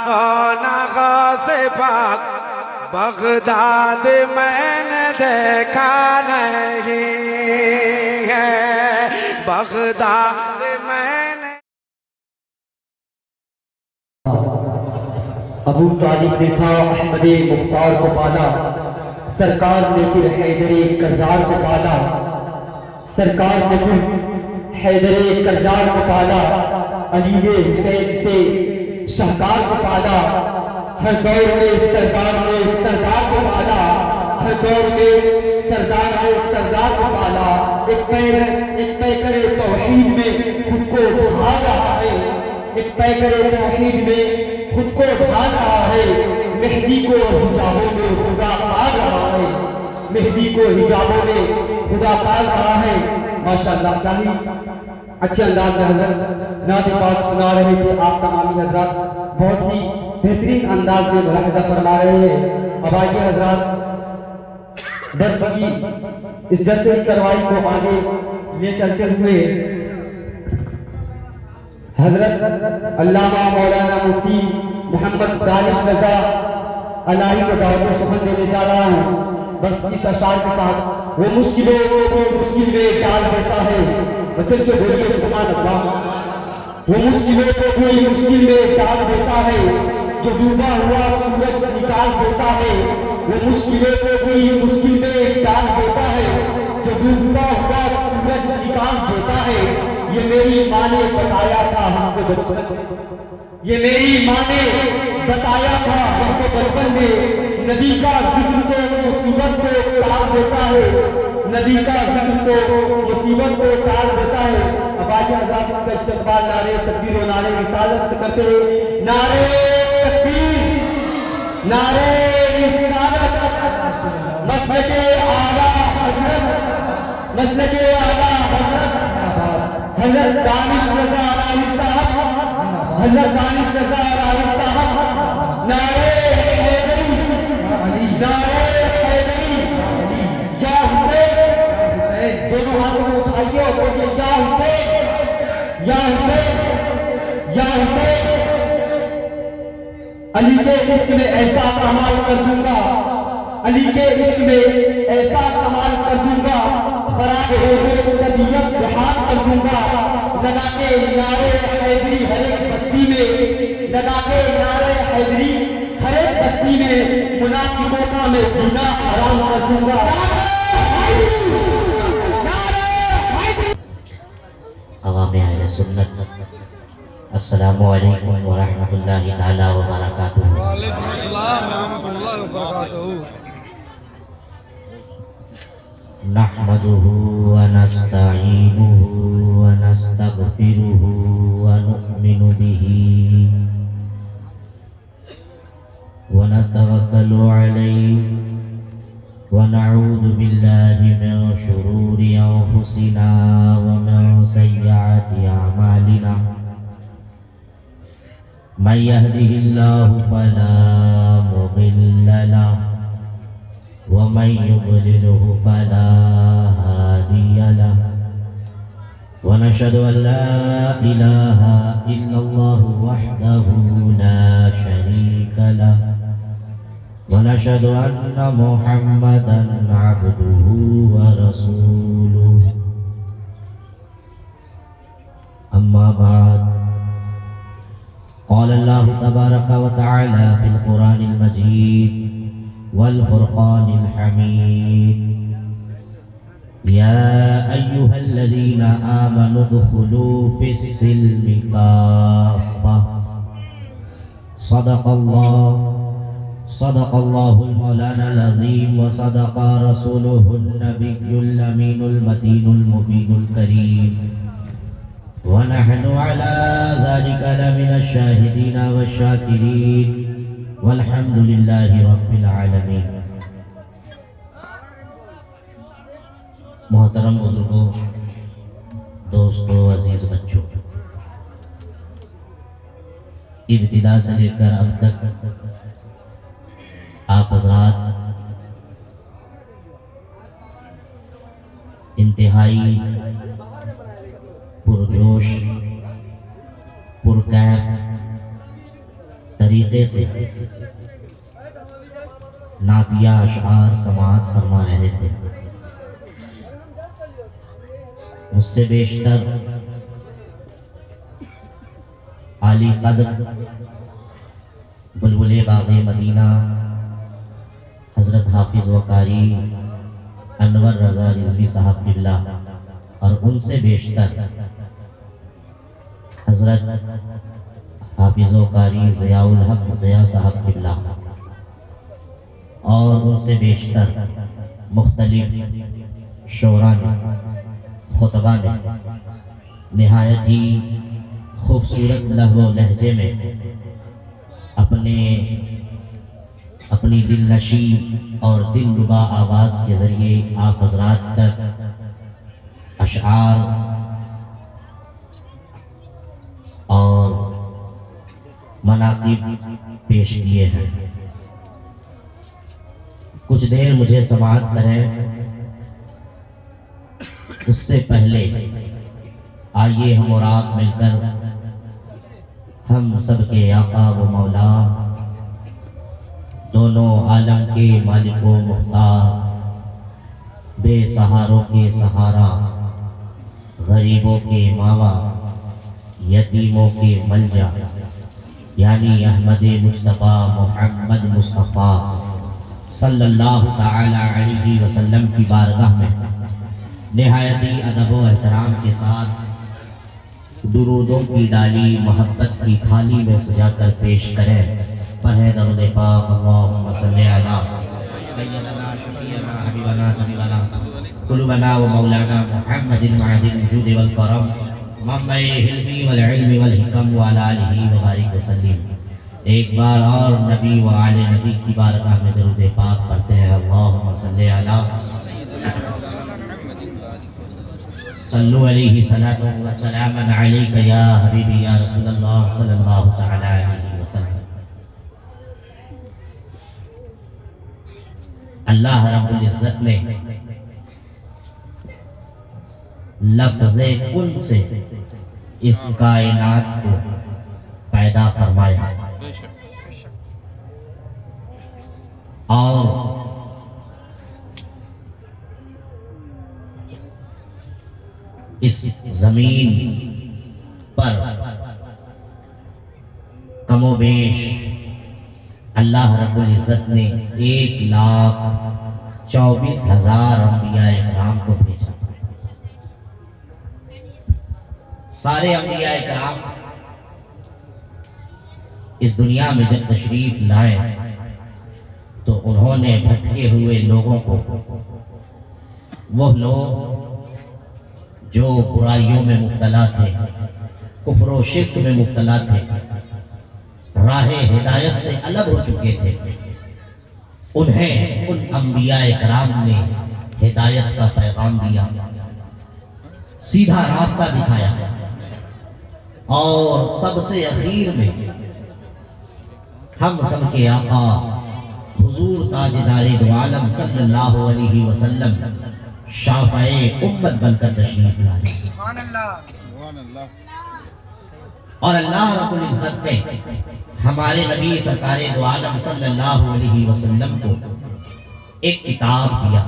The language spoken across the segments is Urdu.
نغاز پاک بغداد میں نے دیکھا نہیں ہے، بغداد میں نے۔ ابو طالب نے تھا احمد مختار کو پالا، سرکار نے پھر حیدر کرار کو پالا، سرکار نے پھر حیدر کرار کو پالا، علی حسین سے شہکار کو پالا، ہر دور میں سردار نے سردار کو پالا، ہر دور میں سردار نے سردار کو پالا۔ ایک پیکر توحید میں خود کو ڈھال رہا ہے، ایک پیکر توحید میں خود کو ڈھال رہا ہے، مہدی کو حجابوں میں خدا پال رہا ہے، مہدی کو حجابوں میں خدا پال رہا ہے۔ ماشاءاللہ کیا ہی اچھے انداز میں حضرت نعت پاک سنا رہے تھے، آپ تمامی حضرات بہت ہی بہترین انداز میں ملاحظہ فرما رہے ہیں۔ اب آئیے حضرات درس کی اس جلسے کی کارروائی کو آگے لے چلتے ہوئے حضرت علامہ مولانا مفتی محمد دانش رضا الہی کو دعوت سخن دینے جا رہا ہوں۔ بس اس اشعار کے ساتھ وہ مشکلوں کو مشکل میں ڈال دیتا ہے، بچن کے بولیے سبحان اللہ۔ وہ مشکلوں کو کوئی مشکل میں ڈال دیتا ہے، جو ڈوبا ہوا سورج نکال دیتا ہے، وہ مشکلوں کو کوئی مشکل میں ڈال دیتا ہے، جو ڈوبا ہوا سورج نکال دیتا ہے۔ یہ میری ماں نے بتایا تھا ہم کو بچپن میں، یہ میری ماں نے بتایا تھا ہم کو بچپن میں، نبی کا ذکر تو مصیبت کو ٹال دیتا ہے، نبی کا ذکر تو مصیبت کو ٹال دیتا ہے۔ اب آج آزاد کا استقبال نعرے تکبیر و نعرے رسالت سے کرتے ہیں۔ نعرے تکبیر، نعرے رسالت، مسلک اعلیٰ حضرت، مسلک اعلیٰ حضرت حضرت دانش رضا الہی صاحب، حضرت دانش رضا الہی صاحب۔ نعرے حیدری، نعرے حیدری، یا حسین، دونوں ہاتھوں کو اٹھائیے اور بولیے یا حسین، یا حسین، یا حسین۔ علی کے عشق میں ایسا کمال کر دوں گا، علی کے عشق میں ایسا کمال کر دوں گا، خراب ہو جو طبیعت بحال کر دوں گا۔ لگا کے نعرے حیدری ہر ایک بستی میں، لگا کے نعرے حیدری ہر ایک بستی میں، منافقوں کا میں جینا حرام کر دوں گا۔ عوام اہل سنت، السلام علیکم ورحمۃ اللہ تعالی وبرکاتہ۔ وعلیکم السلام ورحمۃ اللہ وبرکاتہ۔ نحمده ونستعینه ونستغفره ونؤمن به ونتوکل علیہ ونعوذ باللہ من شرور انفسنا ومن سیئات اعمالنا، من يهده الله فلا مضل له ومن يضلله فلا هادي له، ونشهد أن لا إله إلا الله وحده لا شريك له، ونشهد أن محمدا عبده ورسوله، أما بعد، قال الله تبارك وتعالى في القرآن المجيد والفرقان الحميد: يا أيها الذين آمنوا ادخلوا في السلم كافة، صدق الله المولانا العظيم، وصدق رسوله النبي الأمين المتين المبين الكريم، ونحن على ذلك لمن الشاهدين والشاكرين، والحمد لله رب العالمين۔ محترم بزرگوں، دوستوں، عزیز بچوں، ابتدا سے لے کر اب تک آپ حضرات انتہائی پرجوش، پرکیف طریقے طریقے سے نعتیہ اشعار سماعت فرما رہے تھے۔ مجھ سے بیشتر عالی قدر بلبل باغ مدینہ حضرت حافظ وقاری انور رضا رضوی صاحب قبلہ، اور ان سے بیشتر حضرت حافظ وقاری ضیاء الحق ضیاء صاحب قبلہ، اور ان سے بیشتر مختلف شعراء نے، خطبہ نے نہایت ہی خوبصورت لہو و لہجے میں اپنی دل نشین اور دل ربا آواز کے ذریعے آپ حضرات تک اشعار اور مناقب پیش کیے ہیں۔ کچھ دیر مجھے سماعت کریں، اس سے پہلے آئیے ہم اور آپ مل کر ہم سب کے آقا و مولا، دونوں عالم کے مالک و مختار، بے سہاروں کے سہارا، غریبوں کے ماوا، یتیموں کے ملجا، یعنی احمد مجتبیٰ محمد مصطفیٰ صلی اللہ تعالی علیہ وسلم کی بارگاہ میں نہایتی ادب و احترام کے ساتھ درودوں کی ڈالی محبت کی تھالی میں سجا کر پیش کریں۔ پڑھیں درود پاک، اللہم صلی علی سیدنا شفیعنا حبیبنا طبیبنا قلوبنا و مولانا محمد معدن الجود والکرم منبع الحلم والعلم والحکم وعلی آلہ وبارک وسلم۔ ایک بار اور نبی و آل نبی کی بارگاہ میں درود پاک پڑھتے ہیں۔ اللہم صلی علی صلو علیہ صلاۃ و سلام علیک یا حبیبی یا رسول اللہ صلی اللہ تعالی علیہ وسلم۔ اللہ رب العزت نے لفظ کن سے اس کائنات کو پیدا فرمایا، اور اس زمین پر کم و بیش اللہ رب العزت نے 1,24,000 انبیاء اکرام کو بھیجا۔ سارے انبیاء اکرام اس دنیا میں جب تشریف لائے تو انہوں نے بھٹکے ہوئے لوگوں کو، وہ لوگ جو برائیوں میں مبتلا تھے، کفر و شرک میں مبتلا تھے، راہ ہدایت سے الگ ہو چکے تھے، انہیں ان انبیاء کرام نے ہدایت کا پیغام دیا، سیدھا راستہ دکھایا، اور سب سے اخیر میں ہم سب کے آقا حضور تاجدار دو عالم صلی اللہ علیہ وسلم شافع امت بن کر تشریف لائے۔ سبحان اللہ۔ اور اللہ رب العزت نے ہمارے نبی سرکار دو عالم صلی اللہ علیہ وسلم کو ایک کتاب دیا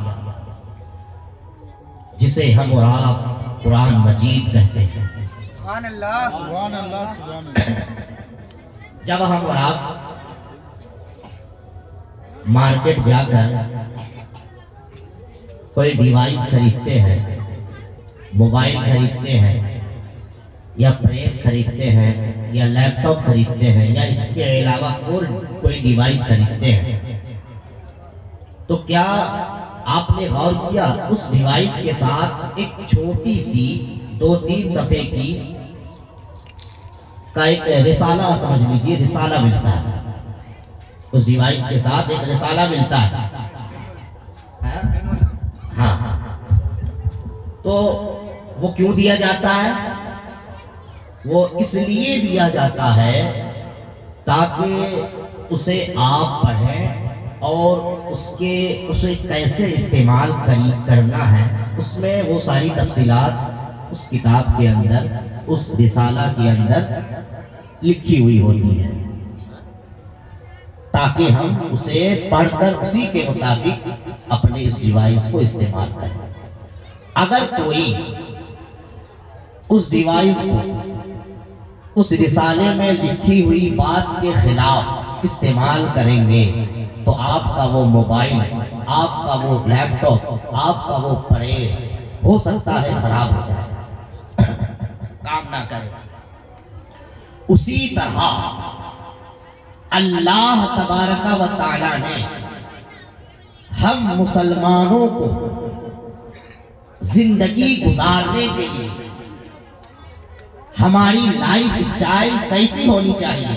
جسے ہم اور آپ قرآن مجید کہتے ہیں۔ سبحان اللہ۔ سبحان اللہ۔ سبحان اللہ۔ جب ہم اور آپ مارکیٹ جا کر کوئی ڈیوائس خریدتے ہیں، موبائل خریدتے ہیں، یا پریس خریدتے ہیں، یا لیپ ٹاپ خریدتے ہیں، یا اس کے علاوہ اور کوئی ڈیوائس خریدتے ہیں، تو کیا آپ نے غور کیا اس ڈیوائس کے ساتھ ایک چھوٹی سی 2-3 صفحے کی کا ایک رسالہ، سمجھ لیجیے رسالہ ملتا ہے، اس ڈیوائس کے ساتھ ایک رسالہ ملتا ہے۔ ہاں، تو وہ کیوں دیا جاتا ہے؟ وہ اس لیے دیا جاتا ہے تاکہ اسے آپ پڑھیں اور اسے کیسے استعمال کرنا ہے، اس میں وہ ساری تفصیلات اس کتاب کے اندر، اس رسالہ کے اندر لکھی ہوئی ہوتی ہے۔ تاکہ ہم اسے پڑھ کر اسی کے مطابق اپنے اس ڈیوائس کو استعمال کریں۔ اگر کوئی اس ڈیوائس کو اس رسالے میں لکھی ہوئی بات کے خلاف استعمال کریں گے تو آپ کا وہ موبائل، آپ کا وہ لیپ ٹاپ، آپ کا وہ پریس ہو سکتا ہے خراب ہو جائے، کام نہ کرے۔ اسی طرح اللہ تبارک و تعالی نے ہم مسلمانوں کو زندگی گزارنے کے لیے ہماری لائف سٹائل کیسی ہونی چاہیے،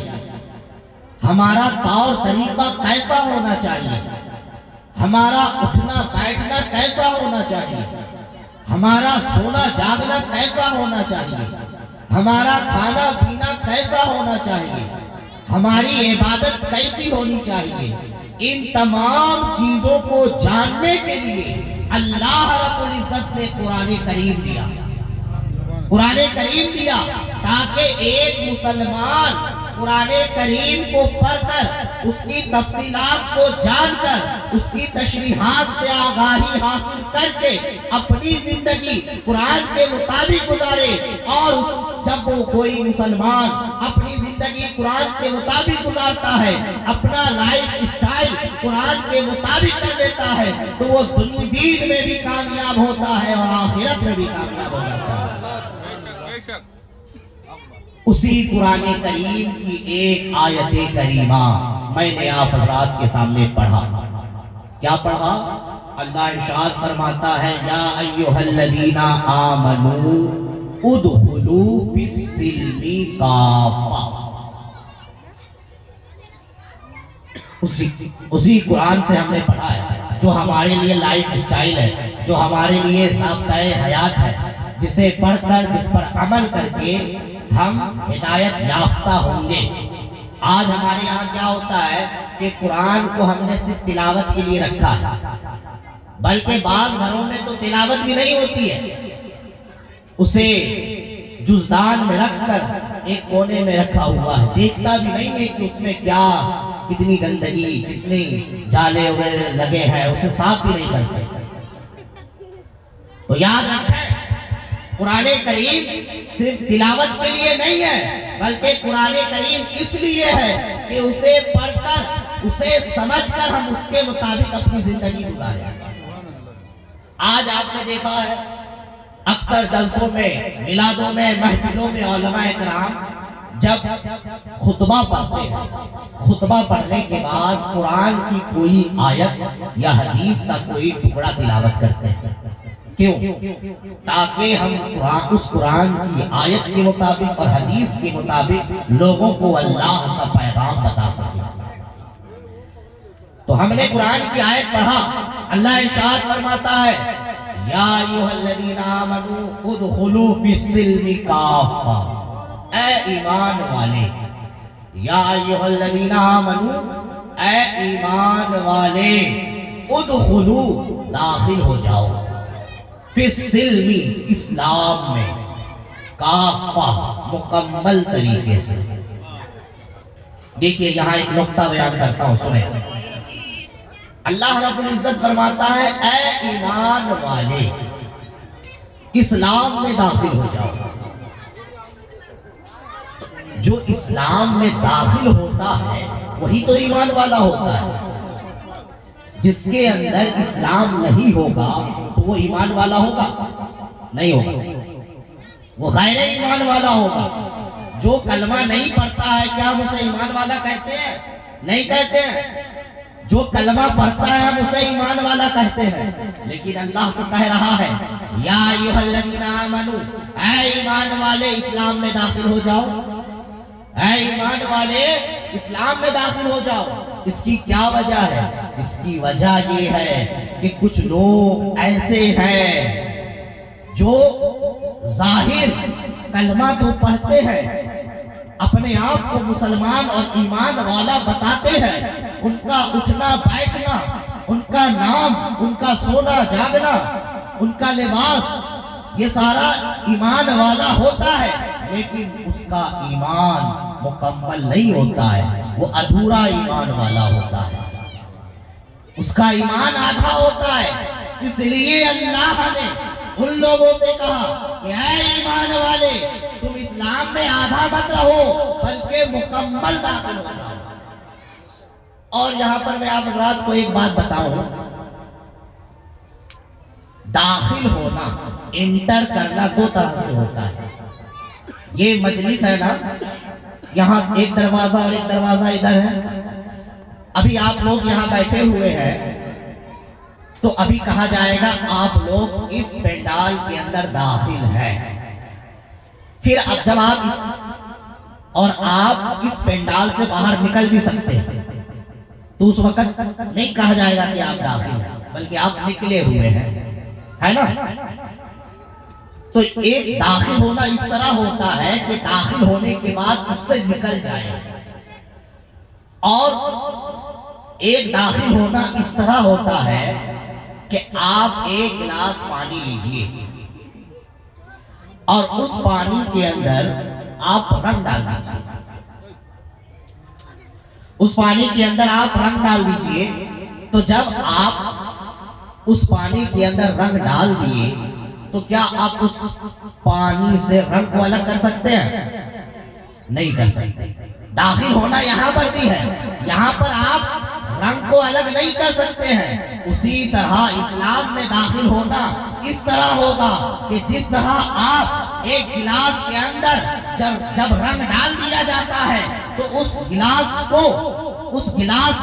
ہمارا طور طریقہ کیسا ہونا چاہیے، ہمارا اٹھنا بیٹھنا کیسا ہونا چاہیے، ہمارا سونا جاگنا کیسا ہونا چاہیے، ہمارا کھانا پینا کیسا ہونا چاہیے، ہماری عبادت کیسی ہونی چاہیے، ان تمام چیزوں کو جاننے کے لیے اللہ رب العزت نے قرآن کریم دیا، قرآن کریم دیا تاکہ ایک مسلمان قرآن کریم کو پڑھ کر اس کی تفصیلات کو جان کر اس کی تشریحات سے آگاہی حاصل کر کے اپنی زندگی قرآن کے مطابق گزارے۔ اور جب وہ کوئی مسلمان اپنی زندگی قرآن کے مطابق گزارتا ہے، اپنا لائف سٹائل قرآن کے مطابق کر لیتا ہے، تو وہ دین میں بھی کامیاب ہوتا ہے اور آخرت میں بھی کامیاب ہو جاتا ہے۔ اسی قرآن کریم کی ایک آیت کریمہ میں نے آپ حضرات کے سامنے پڑھا۔ کیا پڑھا؟ اللہ ارشاد فرماتا ہے یا ایھا الذین آمنوا ادخلوا فی السلم کافہ۔ اسی قرآن سے ہم نے پڑھا ہے جو ہمارے لیے لائف سٹائل ہے، جو ہمارے لیے ضابطۂ حیات ہے، جسے پڑھ کر جس پر عمل کر کے ہم ہدایت یافتہ ہوں گے۔ آج ہمارے یہاں کیا ہوتا ہے کہ قرآن کو ہم نے صرف تلاوت کے لیے رکھا ہے، بلکہ بعض گھروں میں تو تلاوت بھی نہیں ہوتی ہے، اسے جزدان میں رکھ کر ایک کونے میں رکھا ہوا ہے، دیکھتا بھی نہیں ہے کہ اس میں کیا کتنی گندگی کتنی جالے وغیرہ لگے ہیں، اسے صاف بھی نہیں کرتے۔ تو یاد رکھیں قرآن کریم صرف تلاوت کے لیے نہیں ہے، بلکہ قرآن کریم اس لیے ہے کہ اسے پڑھ کر اسے سمجھ کر ہم اس کے مطابق اپنی زندگی گزاریں۔ آج آپ نے دیکھا ہے اکثر جلسوں میں، میلادوں میں، محفلوں میں علماء کرام جب خطبہ پڑھتے ہیں، خطبہ پڑھنے کے بعد قرآن کی کوئی آیت یا حدیث کا کوئی ٹکڑا تلاوت کرتے ہیں۔ کیوں؟ تاکہ ہم اس قرآن کی آیت کے مطابق اور حدیث کے مطابق لوگوں کو اللہ کا پیغام بتا سکیں۔ تو ہم نے قرآن کی آیت پڑھا، اللہ ارشاد فرماتا ہے یا ایھا الذین آمنوا ادخلوا فی السلم کافہ، اے ایمان والے، یا ایھا الذین آمنوا، اے ایمان والے، ادخلوا، داخل ہو جاؤ، فی السلم، اسلام میں، کافہ، مکمل طریقے سے۔ دیکھیے یہاں ایک نقطہ بیان کرتا ہوں، سنیں۔ اللہ رب العزت فرماتا ہے اے ایمان والے، اسلام میں داخل ہو جاؤ۔ جو اسلام میں داخل ہوتا ہے وہی تو ایمان والا ہوتا ہے۔ جس کے اندر اسلام نہیں ہوگا تو وہ ایمان والا ہوگا؟ نہیں ہوگا، وہ غیر ایمان والا ہوگا۔ جو کلمہ نہیں پڑھتا ہے کیا ہم اسے ایمان والا کہتے ہیں؟ نہیں کہتے ہیں۔ جو کلمہ پڑھتا ہے ہم اسے ایمان والا کہتے ہیں۔ لیکن اللہ سے کہہ رہا ہے یا ایھا الذین آمنوا، اے ایمان والے، اسلام میں داخل ہو جاؤ، اے ایمان والے، اسلام میں داخل ہو جاؤ۔ اس کی کیا وجہ ہے؟ اس کی وجہ یہ ہے کہ کچھ لوگ ایسے ہیں جو ظاہر کلمہ تو پڑھتے ہیں، اپنے آپ کو مسلمان اور ایمان والا بتاتے ہیں، ان کا اٹھنا بیٹھنا، ان کا نام، ان کا سونا جاگنا، ان کا لباس، یہ سارا ایمان والا ہوتا ہے، لیکن اس کا ایمان مکمل نہیں ہوتا ہے، وہ ادھورا ایمان والا ہوتا ہے، اس کا ایمان آدھا ہوتا ہے۔ اس لیے اللہ نے ان لوگوں سے کہا کہ اے ایمان والے، تم اسلام میں آدھا مت رہو بلکہ مکمل داخل ہو جاؤ۔ اور یہاں پر میں آپ حضرات کو ایک بات بتاؤں، داخل ہونا، انٹر کرنا دو طرح سے ہوتا ہے۔ یہ مجلس ہے نا، یہاں ایک دروازہ اور ایک دروازہ ادھر ہے۔ ابھی آپ لوگ یہاں بیٹھے ہوئے ہیں تو ابھی کہا جائے گا آپ لوگ اس پینڈال کے اندر داخل ہیں۔ پھر اب جب آپ اس پینڈال سے باہر نکل بھی سکتے ہیں تو اس وقت نہیں کہا جائے گا کہ آپ داخل ہیں، بلکہ آپ نکلے ہوئے ہیں، ہے نا؟ تو ایک داخل ہونا اس طرح ہوتا ہے کہ داخل ہونے کے بعد اس سے نکل جائے، اور ایک داخل ہونا اس طرح ہوتا ہے کہ آپ ایک گلاس پانی لیجئے اور اس پانی کے اندر آپ رنگ ڈال دیجئے، اس پانی کے اندر آپ رنگ ڈال دیجئے۔ تو جب آپ اس پانی کے اندر رنگ ڈال دیے تو کیا آپ اس پانی سے رنگ کو الگ کر سکتے ہیں؟ نہیں کر سکتے۔ داخل ہونا یہاں پر بھی ہے، یہاں پر آپ رنگ کو الگ نہیں کر سکتے ہیں۔ اسی طرح اسلام میں داخل ہونا اس طرح ہوگا کہ جس طرح آپ ایک گلاس کے اندر جب رنگ ڈال دیا جاتا ہے تو اس گلاس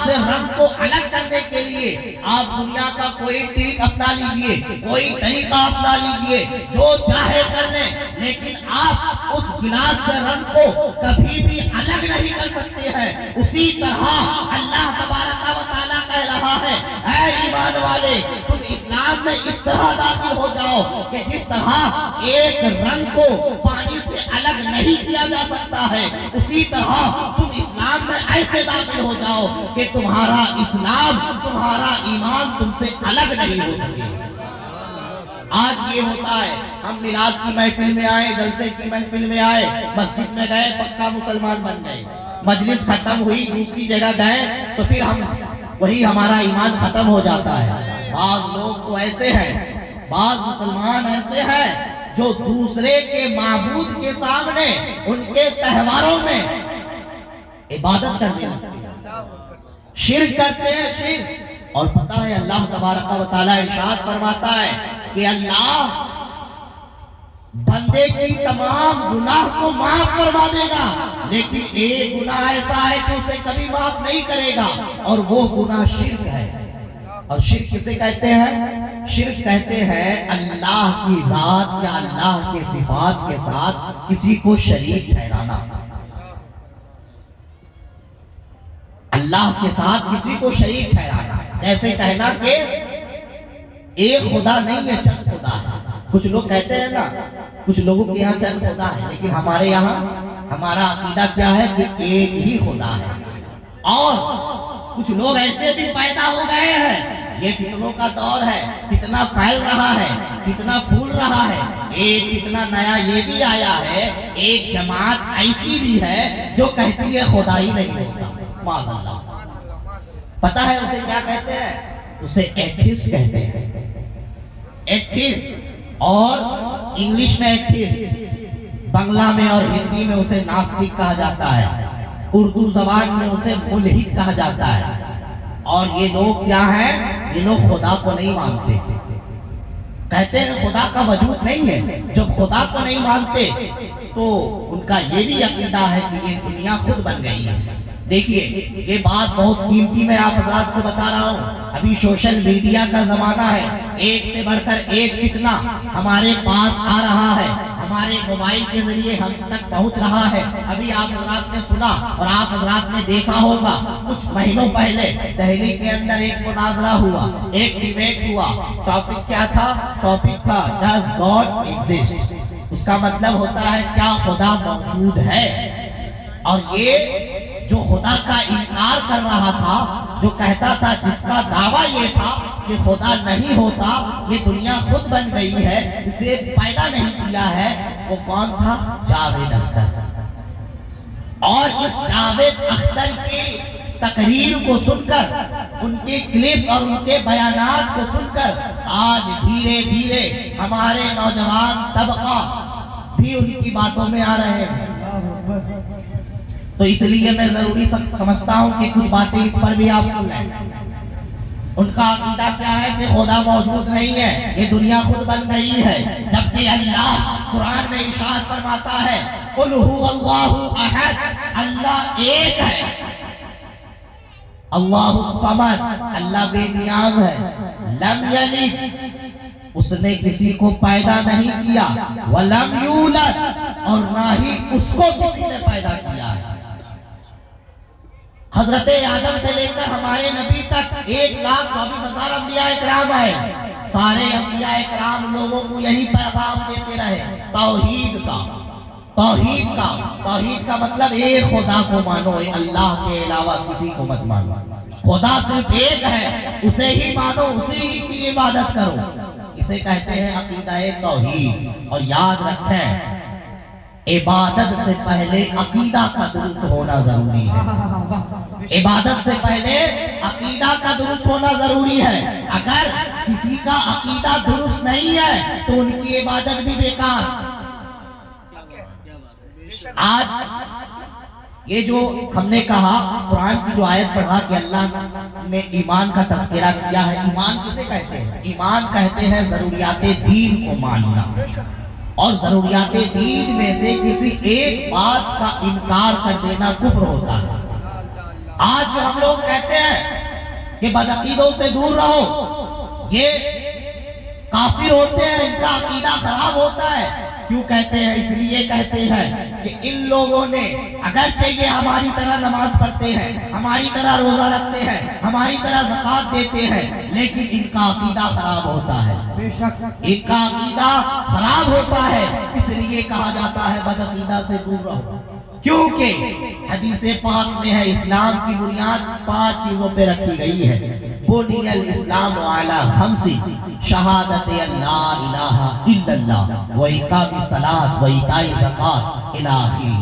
سے رنگ کو الگ کرنے کے لیے آپ دنیا کا کوئی ٹرک اپنا لیجئے، کوئی طریقہ اپنا لیجئے، جو چاہے کر لیں، لیکن آپ اس گلاس سے رنگ کو کبھی بھی الگ نہیں کر سکتے ہیں۔ اسی طرح اللہ تبارک و تعالیٰ کہہ رہا ہے اے ایمان والے، تم اسلام میں اس طرح داخل ہو جاؤ کہ جس طرح ایک رنگ کو پانی سے الگ نہیں کیا جا سکتا ہے، اسی طرح تم اسلام میں ایسے داخل ہو جاؤ کہ تمہارا اسلام، تمہارا ایمان تم سے الگ نہیں ہو سکے۔ آج یہ ہوتا ہے، ہم میلاد کی محفل میں آئے، جلسے کی محفل میں آئے، مسجد میں گئے، پکا مسلمان بن گئے، مجلس ختم ہوئی، دوسری جگہ گئے تو پھر وہی ہمارا ایمان ختم ہو جاتا ہے۔ بعض لوگ تو ایسے ہیں، بعض مسلمان ایسے ہیں جو دوسرے کے معبود کے سامنے ان کے تہواروں میں عبادت کرنے لگتے ہیں، شرک کرتے ہیں، شرک۔ اور پتہ ہے اللہ تبارک و تعالیٰ ارشاد فرماتا ہے کہ اللہ بندے کی تمام گناہ کو معاف فرما دے گا، لیکن ایک گناہ ایسا ہے کہ اسے کبھی معاف نہیں کرے گا، اور وہ گناہ شرک ہے۔ اور شرک کسے کہتے ہیں؟ شرک کہتے ہیں اللہ کی ذات یا اللہ کے صفات کے ساتھ کسی کو شریک ٹھہرانا، اللہ کے ساتھ کسی کو شریک ٹھہرانا۔ جیسے کہنا کہ ایک خدا نہیں ہے، چند خدا ہے۔ کچھ لوگ کہتے ہیں نا، کچھ لوگوں کے یہاں چند خدا ہے، لیکن ہمارے یہاں ہمارا عقیدہ کیا ہے کہ ایک ہی خدا ہے۔ اور کچھ لوگ ایسے بھی پیدا ہو گئے ہیں، یہ فتنوں کا دور ہے، فتنہ پھیل رہا ہے، فتنہ پھول رہا ہے۔ ایک فتنہ نیا یہ بھی آیا ہے، ایک جماعت ایسی بھی ہے جو کہتی ہے خدا ہی نہیں ہوتا، معاذ اللہ۔ پتہ ہے اسے کیا کہتے ہیں؟ اسے ایتھیسٹ کہتے ہیں، ایتھیسٹ، اور انگلش میں ایتھیسٹ، بنگلہ میں اور ہندی میں اسے ناستک کہا جاتا ہے، اردو زبان میں اسے ملحد کہا جاتا ہے۔ اور یہ لوگ کیا ہیں؟ یہ لوگ خدا کو نہیں مانتے، کہتے ہیں خدا کا وجود نہیں ہے۔ جب خدا کو نہیں مانتے تو ان کا یہ بھی عقیدہ ہے کہ یہ دنیا خود بن گئی ہے۔ دیکھیے یہ بات بہت قیمتی میں آپ حضرات کو بتا رہا ہوں۔ ابھی سوشل میڈیا کا زمانہ ہے، ایک سے بڑھ کر ایک فتنہ ہمارے پاس آ رہا ہے، ہمارے موبائل کے ذریعے ہم تک پہنچ رہا ہے۔ ابھی آپ حضرات نے سنا اور آپ حضرات نے دیکھا ہوگا، کچھ مہینوں پہلے دہلی کے اندر ایک مناظرہ ہوا، ایک ڈیبیٹ ہوا۔ ٹاپک کیا تھا؟ ٹاپک تھا ڈز گاڈ ایگزسٹ؟ اس کا مطلب ہوتا ہے کیا خدا موجود ہے؟ اور یہ جو خدا کا انکار کر رہا تھا، جو کہتا تھا، جس کا دعویٰ یہ تھا کہ خدا نہیں ہوتا، یہ دنیا خود بن گئی ہے، اسے پیدا نہیں کیا ہے، وہ کون تھا؟ جاوید اختر۔ اور اس جاوید اختر کی تقریر کو سن کر، ان کے کلپس اور ان کے بیانات کو سن کر آج دھیرے دھیرے ہمارے نوجوان طبقہ بھی ان کی باتوں میں آ رہے ہیں۔ تو اس لیے میں ضروری سمجھتا ہوں کہ کچھ باتیں اس پر بھی آپ سن لیں۔ ان کا عقیدہ کیا ہے کہ خدا موجود نہیں ہے، یہ دنیا خود بن گئی ہے، جبکہ اللہ قرآن میں ارشاد فرماتا ہے قل هو اللہ احد، اللہ ایک ہے، اللہ الصمد، اللہ بے نیاز ہے، لم یلد، اس نے کسی کو پیدا نہیں کیا، ولم یولد، اور نہ ہی اس کو کسی نے پیدا کیا ہے۔ حضرت آدم سے لے کر ہمارے نبی تک 1,24,000 انبیاء اکرام آئے، سارے انبیاء اکرام لوگوں کو یہی پیغام دیتے رہے، توحید کا۔ توحید کا مطلب ایک خدا کو مانو، اللہ کے علاوہ کسی کو مت مانو، خدا صرف ایک ہے، اسے ہی مانو، اسی ہی کی عبادت کرو، اسے کہتے ہیں عقیدہ توحید۔ اور یاد رکھیں عبادت سے پہلے عقیدہ کا درست ہونا ضروری ہے، عبادت سے پہلے عقیدہ کا درست ہونا ضروری ہے۔ اگر کسی کا عقیدہ درست نہیں ہے تو ان کی عبادت بھی بیکار۔ آج یہ جو ہم نے کہا، قرآن کی جو آیت پڑھا کہ اللہ نے ایمان کا تذکرہ کیا ہے، ایمان کسے کہتے ہیں؟ ایمان کہتے ہیں ضروریات دین کو ماننا، اور ضروریات دین میں سے کسی ایک بات کا انکار کر دینا کفر ہوتا ہے۔ آج جو ہم لوگ کہتے ہیں کہ بدعقیدوں سے دور رہو، یہ کافر ہوتے ہیں، ان کا عقیدہ خراب ہوتا ہے۔ کیوں کہتے ہیں؟ اس لیے کہتے ہیں کہ ان لوگوں نے اگرچہ یہ ہماری طرح نماز پڑھتے ہیں، ہماری طرح روزہ رکھتے ہیں، ہماری طرح زکوٰۃ دیتے ہیں، لیکن ان کا عقیدہ خراب ہوتا ہے، ان کا عقیدہ خراب ہوتا ہے، اس لیے کہا جاتا ہے بدعقیدہ سے دور رہو۔ کیونکہ حدیث پاک میں ہے اسلام کی بنیاد 5 چیزوں پہ رکھی گئی ہے۔ بنی الاسلام علی 5، شہادت اللہ الہ الا اللہ و اقام الصلاۃ و ایتاء الزکوٰۃ الی آخرہ۔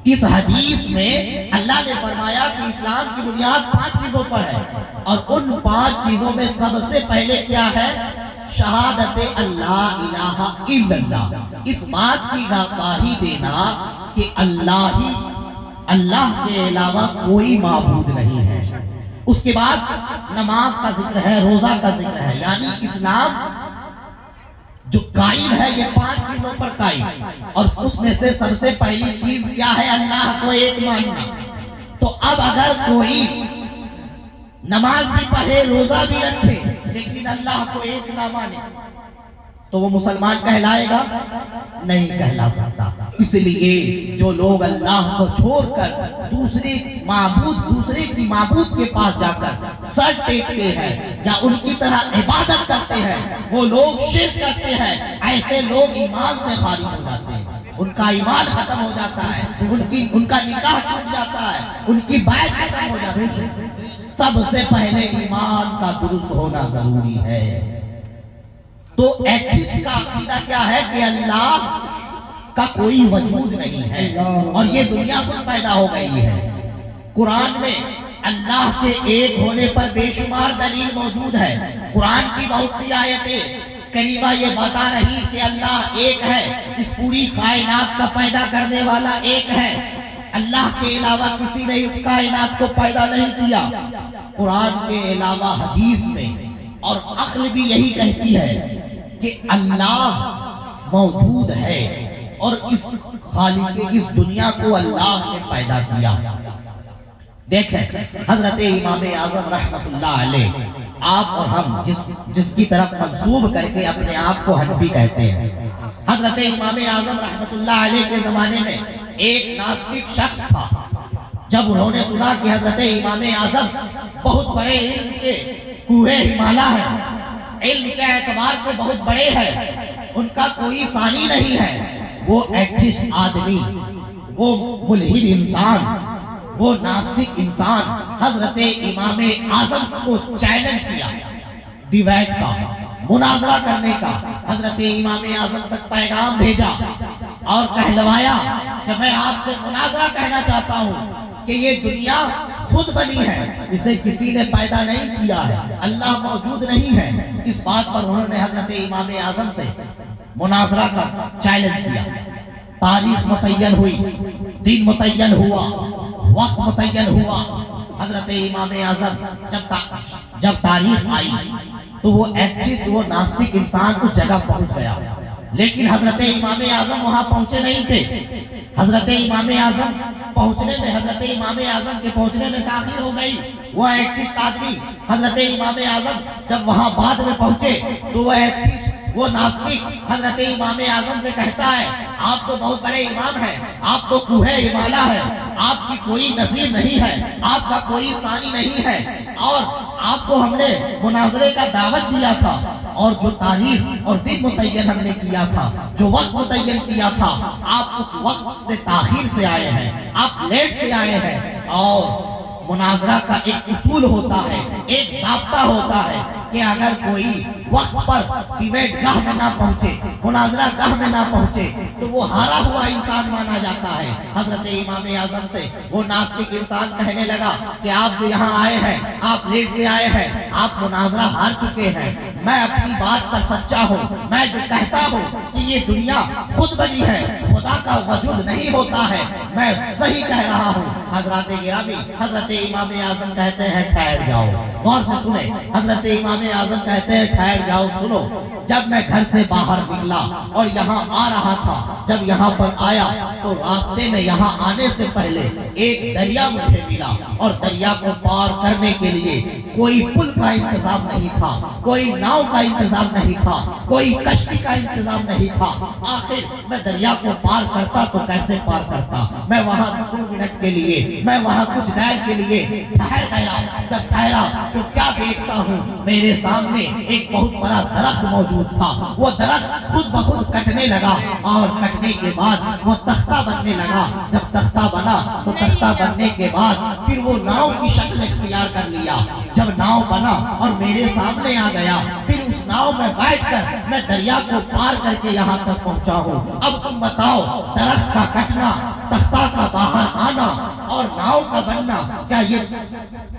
اس حدیث میں اللہ نے فرمایا کہ اسلام کی بنیاد 5 چیزوں پر ہے، اور ان 5 چیزوں میں سب سے پہلے کیا ہے؟ شہادت اللہ الہ الا اللہ، اس بات کی گواہی دینا کہ اللہ کے علاوہ کوئی معبود نہیں ہے۔ اس کے بعد نماز کا ذکر ہے، روزہ کا ذکر ہے، یعنی اسلام جو قائم ہے یہ 5 چیزوں پر قائم، اور اس میں سے سب سے پہلی چیز کیا ہے؟ اللہ کو ایک ماننا۔ تو اب اگر کوئی نماز بھی پڑھے، روزہ بھی رکھے، لیکن اللہ کو ایک نہ مانے تو وہ مسلمان کہلائے گا؟ نہیں کہلا سکتا۔ اس لیے جو لوگ اللہ کو چھوڑ کر دوسرے کی معبود کے پاس جا کر سر ٹیکتے ہیں یا ان کی طرح عبادت کرتے ہیں، وہ لوگ شرک کرتے ہیں، ایسے لوگ ایمان سے خارج ہو جاتے ہیں، ان کا ایمان ختم ہو جاتا ہے، ان کا نکاح ٹوٹ جاتا ہے، ان کی بیعت ختم ہو جاتی ہے۔ سب سے پہلے ایمان کا درست ہونا ضروری ہے۔ تو ایتھسٹ کا عقیدہ کیا ہے؟ کہ اللہ کا کوئی وجود نہیں ہے، اور یہ دنیا خود پیدا ہو گئی ہے۔ قرآن میں اللہ کے ایک ہونے پر بے شمار دلیل موجود ہے۔ قرآن کی بہت سی آیتیں کریمہ یہ بتا رہی کہ اللہ ایک ہے، اس پوری کائنات کا پیدا کرنے والا ایک ہے، اللہ کے علاوہ کسی نے اس کائنات کو پیدا نہیں کیا۔ قرآن کے علاوہ حدیث میں اور عقل بھی یہی کہتی ہے کہ اللہ موجود ہے، اور اس خالق اس دنیا کو اللہ نے پیدا کیا۔ دیکھیں حضرت امام اعظم رحمت اللہ علیہ، آپ اور ہم جس کی طرف منسوب کر کے اپنے آپ کو حنفی کہتے ہیں، حضرت امام اعظم رحمت اللہ علیہ کے زمانے میں ایک ناستک شخص تھا۔ جب انہوں نے سنا کہ حضرت امام اعظم بہت بڑے علم کے کوہ ہمالا ہیں، علم کے اعتبار سے بہت بڑے ہیں، ان کا کوئی ثانی نہیں ہے، وہ ایتھسٹ آدمی، وہ ملحد انسان، وہ ناستک انسان حضرت امام اعظم کو چیلنج کیا، ڈیبیٹ کا، مناظرہ کرنے کا، حضرت امام اعظم تک پیغام بھیجا اور کہلوایا کہ میں آپ سے مناظرہ کہنا چاہتا ہوں کہ یہ دنیا خود بنی ہے، اسے کسی نے پیدا نہیں کیا ہے، اللہ موجود نہیں ہے۔ اس بات پر انہوں نے حضرت امام اعظم سے مناظرہ کا چیلنج کیا۔ تاریخ متعین ہوئی، دن متعین ہوا، وقت متعین ہوا۔ حضرت امام اعظم جب تاریخ آئی تو وہ ایتھیسٹ، وہ ناستک انسان اس جگہ پہنچ گیا، لیکن حضرت امام اعظم وہاں پہنچے نہیں تھے۔ حضرت امام اعظم کے پہنچنے میں تاخیر ہو گئی۔ وہ ایتھیسٹ آدمی حضرت امام اعظم جب وہاں بعد میں پہنچے تو وہ ایتھیسٹ، وہ ناستک حضرت امام اعظم سے کہتا ہے آپ تو بہت بڑے امام ہیں، آپ تو کوہ ہمالیہ ہے، آپ کی کوئی نظیر نہیں ہے، آپ کا کوئی ثانی نہیں ہے، اور آپ کو ہم نے مناظرے کا دعوت دیا تھا، اور جو تاریخ اور دن متعین ہم نے کیا تھا، جو وقت متعین کیا تھا، آپ اس وقت سے تاخیر سے آئے ہیں، آپ لیٹ سے آئے ہیں۔ اور مناظرہ کا ایک اصول ہوتا ہے، ایک ضابطہ ہوتا ہے کہ اگر کوئی وقت پر ڈیبیٹ گاہ میں نہ پہنچے، مناظرہ گاہ میں نہ پہنچے تو وہ ہارا ہوا انسان مانا جاتا ہے۔ حضرت امام اعظم سے وہ ناستک انسان کہنے لگا کہ آپ جو یہاں آئے ہیں، آپ لیٹ سے آئے ہیں، آپ مناظرہ ہار چکے ہیں۔ میں اپنی بات پر سچا ہوں، میں جو کہتا ہوں کہ یہ دنیا خود بنی ہے، خدا کا وجود نہیں ہوتا ہے، میں صحیح کہہ رہا ہوں۔ حضرات گرامی، حضرت امام اعظم کہتے ہیں ٹھہر جاؤ، غور سے سنیں۔ حضرت امام اعظم کہتے ہیں ٹھہر جاؤ، سنو۔ جب میں گھر سے باہر نکلا اور یہاں آ رہا تھا، جب یہاں پر آیا تو راستے میں یہاں آنے سے پہلے ایک دریا مجھے ملا، اور دریا کو پار کرنے کے لیے کوئی پل کا انتظام نہیں تھا، کوئی ناؤ کا انتظام نہیں تھا، کوئی کشتی کا انتظام نہیں تھا۔ آخر میں دریا کو پار کرتا تو کیسے پار کرتا؟ میں وہاں 2 منٹ کے لیے، میں وہاں کچھ دیر کے لیے ٹھہر گیا۔ جب ٹھہرا تو کیا دیکھتا ہوں، میرے سامنے ایک بہت بڑا درخت موجود تھا۔ وہ درخت خود بخود کٹنے لگا، اور کٹنے کے بعد وہ تختہ بننے لگا۔ جب تختہ بنا تو تختہ بننے کے بعد پھر وہ ناؤ کی شکل اختیار کر لیا۔ جب ناؤ بنا اور میرے سامنے آ گیا، پھر اس ناؤ میں بیٹھ کر میں دریا کو پار کر کے یہاں تک پہنچا ہوں۔ اب تم بتاؤ، درخت کا کٹنا، تختہ کا باہر آنا اور ناؤ کا بننا، کیا یہ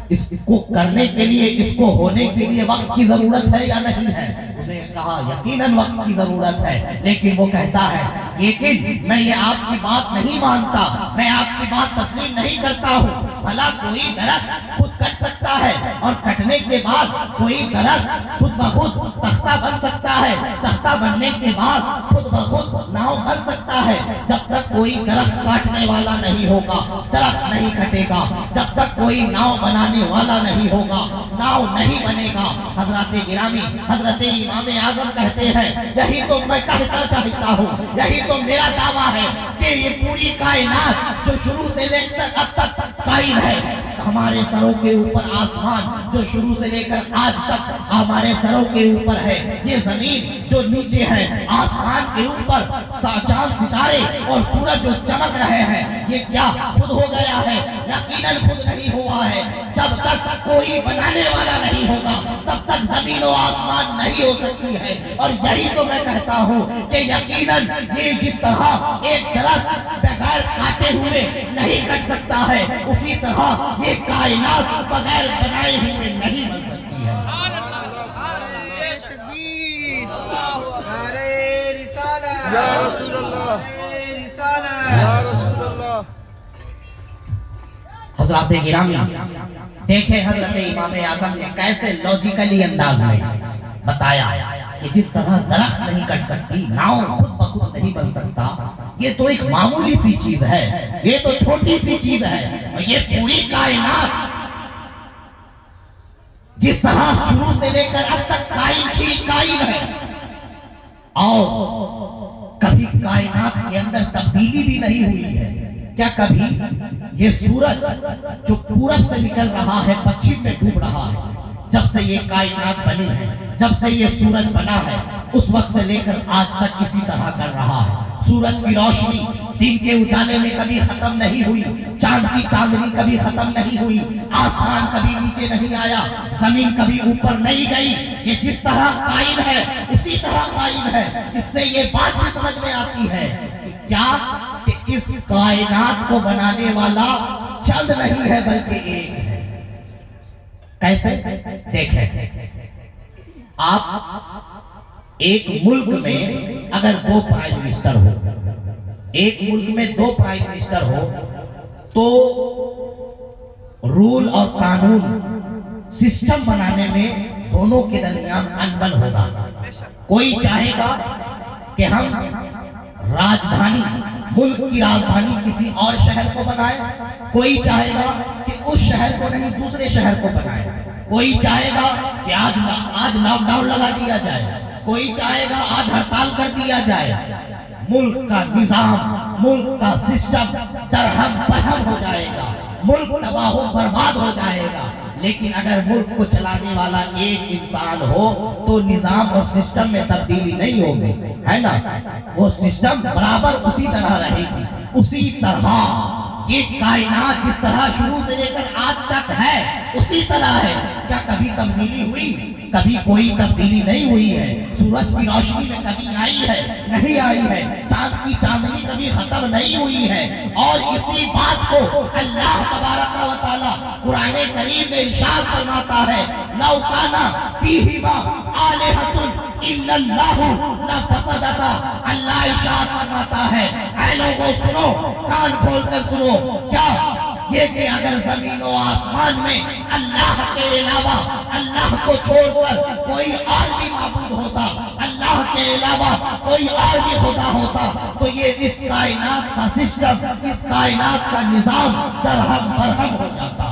اس کو کرنے کے لیے، اس کو ہونے کے لیے وقت کی ضرورت ہے یا نہیں ہے؟ اس نے کہا یقیناً وقت کی ضرورت ہے، لیکن وہ کہتا ہے لیکن میں یہ آپ کی بات نہیں مانتا، میں آپ کی بات تسلیم نہیں کرتا ہوں۔ بھلا کوئی درخت خود کٹ سکتا ہے، اور کٹنے کے بعد کوئی درخت خود بخود تختہ بن سکتا ہے، تختہ بننے کے بعد خود بخود ناؤ بن سکتا ہے۔ جب تک کوئی درخت کاٹنے والا نہیں ہوگا، درخت نہیں کٹے گا۔ جب تک کوئی ناؤ بنانے والا نہیں ہوگا، ناؤ نہیں بنے گا۔ حضرات گرامی، حضرت امام اعظم کہتے ہیں یہی تو میں کہنا چاہتا ہوں، یہی تو میرا دعویٰ ہے کہ یہ پوری کائنات جو شروع سے لے کر اب تک قائم ہے، ہمارے سروں کے اوپر آسمان جو شروع سے لے کر آج تک ہمارے سروں کے اوپر ہے، یہ زمین جو نیچے ہے، آسمان کے اوپر چاند ستارے اور سورج جو چمک رہے ہیں، یہ کیا خود ہو گیا ہے؟ یقیناً خود نہیں ہوا ہے۔ جب تک کوئی بنانے والا نہیں ہوگا تب تک زمین و آسمان نہیں ہو سکتی ہے۔ اور یہی تو میں کہتا ہوں کہ یقیناً یہ جس طرح ایک درخت بغیر کاٹے ہوئے نہیں کٹ سکتا ہے، اسی طرح یہ کائنات بغیر بنائے ہوئے نہیں بن سکتی ہے۔ یا رسول اللہ، یا رسول اللہ۔ حضرات گرامی، دیکھیں حضرت امام اعظم نے کیسے لاجیکلی انداز میں بتایا کہ جس طرح درخت نہیں کٹ سکتی، ناؤ خود بخود نہیں بن سکتا، یہ تو ایک معمولی سی چیز ہے، یہ تو چھوٹی سی چیز ہے، اور یہ پوری کائنات جس طرح شروع سے لے کر اب تک قائم تھی، قائم ہے، اور کبھی کائنات کے اندر تبدیلی بھی نہیں ہوئی ہے۔ کیا کبھی یہ سورج جو پورب سے نکل رہا ہے پچھم میں ڈوب رہا ہے، جب سے یہ کائنات بنی ہے، جب سے یہ سورج بنا ہے، اس وقت سے لے کر آج تک اسی طرح کر رہا ہے۔ سورج کی روشنی دن کے اجالے میں کبھی ختم نہیں ہوئی، چاند کی چاندنی کبھی ختم نہیں ہوئی، آسمان کبھی نیچے نہیں آیا، زمین کبھی اوپر نہیں گئی، یہ جس طرح قائم ہے اسی طرح قائم ہے۔ اس سے یہ بات بھی سمجھ میں آتی ہے کہ کیا کہ اس کائنات کو بنانے والا چند نہیں ہے بلکہ ایک ہے. کیسے؟ دیکھیں، آپ ایک ملک میں اگر 2 پرائم منسٹر ہو، ایک ملک میں 2 پرائم منسٹر ہو تو رول اور قانون سسٹم بنانے میں دونوں کے درمیان انبن ہوگا. کوئی چاہے گا کہ ہم راجدھانی، ملک کی راجدھانی کسی اور شہر کو بنائے، کوئی چاہے گا کہ اس شہر کو نہیں دوسرے شہر کو بنائے، کوئی چاہے گا کہ آج لاک ڈاؤن لگا دیا جائے، کوئی چاہے گا آج ہڑتال کر دیا جائے. ملک کا نظام، ملک کا سسٹم درہم برہم ہو جائے گا، ملک تباہ و برباد ہو جائے گا. لیکن اگر ملک کو چلانے والا ایک انسان ہو تو نظام اور سسٹم میں تبدیلی نہیں ہوگی، ہے نا؟ وہ سسٹم برابر اسی طرح رہے گی. اسی طرح یہ کائنات جس طرح شروع سے لے کر آج تک ہے اسی طرح ہے. کیا کبھی تبدیلی ہوئی؟ کبھی کوئی تبدیلی نہیں ہوئی ہے. سورج کی روشنی میں کبھی آئی ہے؟ نہیں آئی ہے. چاند کی چاندنی کبھی ختم نہیں ہوئی ہے. اور اسی بات کو اللہ تبارک و تعالی قرآن کریم میں ارشاد فرماتا ہے، لو کانا فیہما آلہۃ الا اللہ لفسدتا. اللہ ارشاد فرماتا ہے، اے لوگوں سنو، کان کھول کر سنو، کیا یہ کہ اگر زمین و آسمان میں اللہ کے علاوہ، اللہ کو چھوڑ کر کوئی اور بھی معبود ہوتا، اللہ کے علاوہ کوئی اور بھی خدا ہوتا تو یہ اس کائنات کا سسٹم، اس کائنات کا نظام درہم برہم ہو جاتا.